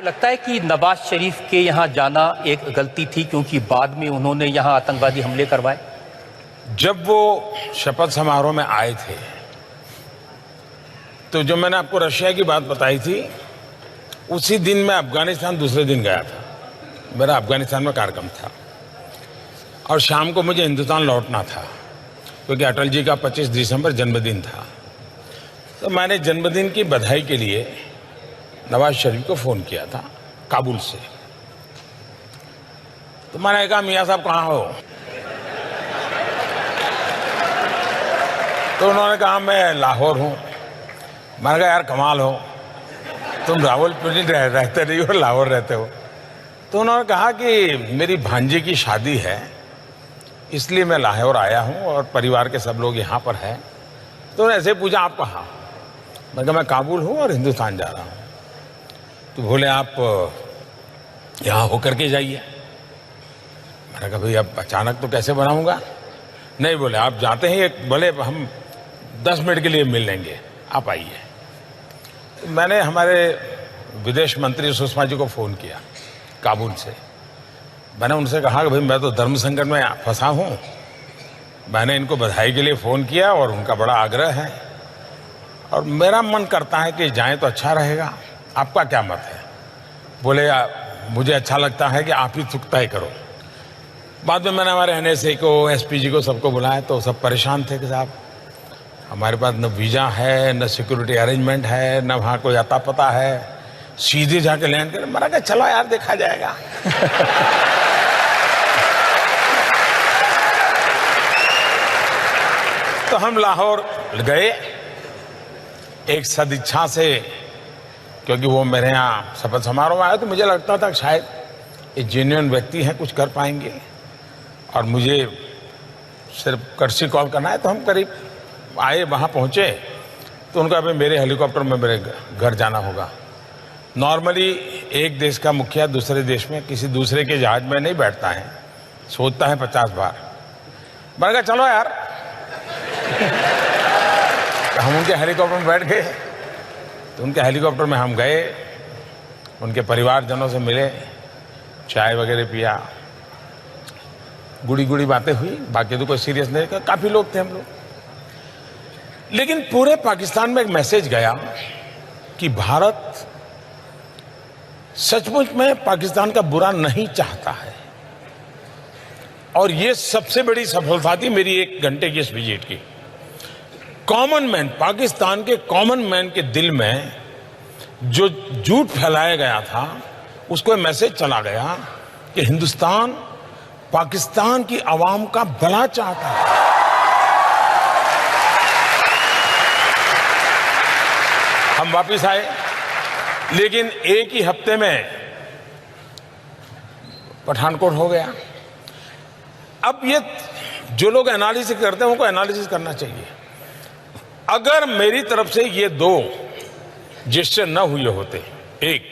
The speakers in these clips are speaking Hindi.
लगता है कि नवाज शरीफ के यहाँ जाना एक गलती थी क्योंकि बाद में उन्होंने यहाँ आतंकवादी हमले करवाए। जब वो शपथ समारोह में आए थे तो जो मैंने आपको रशिया की बात बताई थी, उसी दिन मैं अफगानिस्तान दूसरे दिन गया था। मेरा अफगानिस्तान में कार्यक्रम था और शाम को मुझे हिंदुस्तान लौटना था क्योंकि अटल जी का 25 दिसंबर जन्मदिन था। तो मैंने जन्मदिन की बधाई के लिए नवाज शरीफ को फ़ोन किया था काबुल से। तो मैंने कहा, मियाँ साहब कहाँ हो? तो उन्होंने कहा, मैं लाहौर हूँ। मैंने कहा, यार कमाल हो, तुम रावलपिंडी रहते नहीं हो, लाहौर रहते हो। तो उन्होंने कहा कि मेरी भांजी की शादी है, इसलिए मैं लाहौर आया हूँ और परिवार के सब लोग यहाँ पर हैं। तो उन्होंने ऐसे पूछा, आप कहाँ? मैंने कहा, मैं काबुल हूँ और हिंदुस्तान जा रहा हूँ। तो बोले, आप यहाँ होकर के जाइए। मैंने कहा, भाई अब अचानक तो कैसे बनाऊंगा? नहीं, बोले आप जाते हैं, बोले हम 10 मिनट के लिए मिल लेंगे, आप आइए। मैंने हमारे विदेश मंत्री सुषमा जी को फ़ोन किया काबुल से। मैंने उनसे कहा कि भाई मैं तो धर्म संकट में फंसा हूँ। मैंने इनको बधाई के लिए फ़ोन किया और उनका बड़ा आग्रह है और मेरा मन करता है कि जाएं तो अच्छा रहेगा। आपका क्या मत है? बोले, मुझे अच्छा लगता है कि आप ही तय करो। बाद में मैंने हमारे NSA को, SPG को, सबको बुलाया तो सब परेशान थे कि साहब हमारे पास न वीज़ा है, न सिक्योरिटी अरेंजमेंट है, न वहाँ कोई अता पता है, सीधे जाके लैंड करें। मैंने कहा, चलो यार देखा जाएगा। तो हम लाहौर गए एक सदिच्छा से, क्योंकि वो मेरे यहाँ शपथ समारोह में आया तो मुझे लगता था कि शायद ये जेन्युइन व्यक्ति हैं, कुछ कर पाएंगे और मुझे सिर्फ कर्सी कॉल करना है। तो हम करीब आए, वहाँ पहुँचे तो उनका अभी मेरे हेलीकॉप्टर में मेरे घर जाना होगा। नॉर्मली एक देश का मुखिया दूसरे देश में किसी दूसरे के जहाज में नहीं बैठता है, सोचता है 50 बार। मैंने कहा, चलो यार। तो हम उनके हेलीकॉप्टर में बैठ गए। तो उनके हेलीकॉप्टर में हम गए, उनके परिवारजनों से मिले, चाय वगैरह पिया, गुड़ी गुड़ी बातें हुई। बाकी तो कोई सीरियस नहीं, काफ़ी लोग थे हम लोग। लेकिन पूरे पाकिस्तान में एक मैसेज गया कि भारत सचमुच में पाकिस्तान का बुरा नहीं चाहता है। और ये सबसे बड़ी सफलता थी मेरी 1 घंटे की इस विजिट की। कॉमन मैन, पाकिस्तान के कॉमन मैन के दिल में जो झूठ फैलाया गया था, उसको मैसेज चला गया कि हिंदुस्तान पाकिस्तान की आवाम का भला चाहता है। हम वापिस आए, लेकिन एक ही हफ्ते में पठानकोट हो गया। अब ये जो लोग एनालिसिस करते हैं उनको एनालिसिस करना चाहिए। अगर मेरी तरफ से ये 2 जेस्चर न हुए होते, एक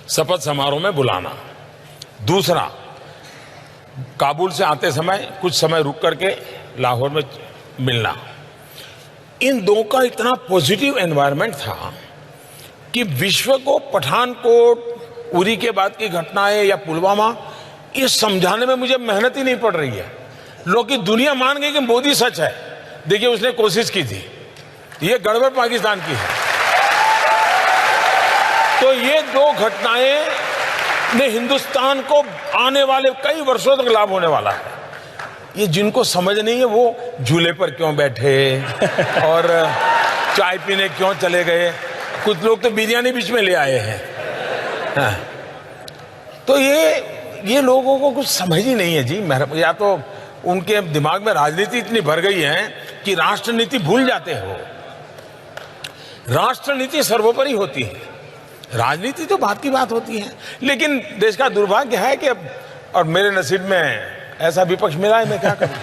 शपथ समारोह में बुलाना, दूसरा काबुल से आते समय कुछ समय रुक करके लाहौर में मिलना, इन 2 का इतना पॉजिटिव एनवायरनमेंट था कि विश्व को पठानकोट, उरी के बाद की घटनाएं या पुलवामा, ये समझाने में मुझे मेहनत ही नहीं पड़ रही है। लोग की दुनिया मान गई कि मोदी सच है। देखिए, उसने कोशिश की थी, ये गड़बड़ पाकिस्तान की है। तो ये 2 घटनाएं ने हिंदुस्तान को आने वाले कई वर्षों तक लाभ होने वाला है। ये जिनको समझ नहीं है वो झूले पर क्यों बैठे और चाय पीने क्यों चले गए। कुछ लोग तो बिरयानी बीच में ले आए हैं। हाँ। तो ये लोगों को कुछ समझ ही नहीं है जी। या तो उनके दिमाग में राजनीति इतनी भर गई है कि राष्ट्रनीति भूल जाते हो। राष्ट्रनीति सर्वोपरि होती है, राजनीति तो बात की बात होती है। लेकिन देश का दुर्भाग्य है कि अब, और मेरे नसीब में ऐसा विपक्ष मिला है, मैं क्या करूं।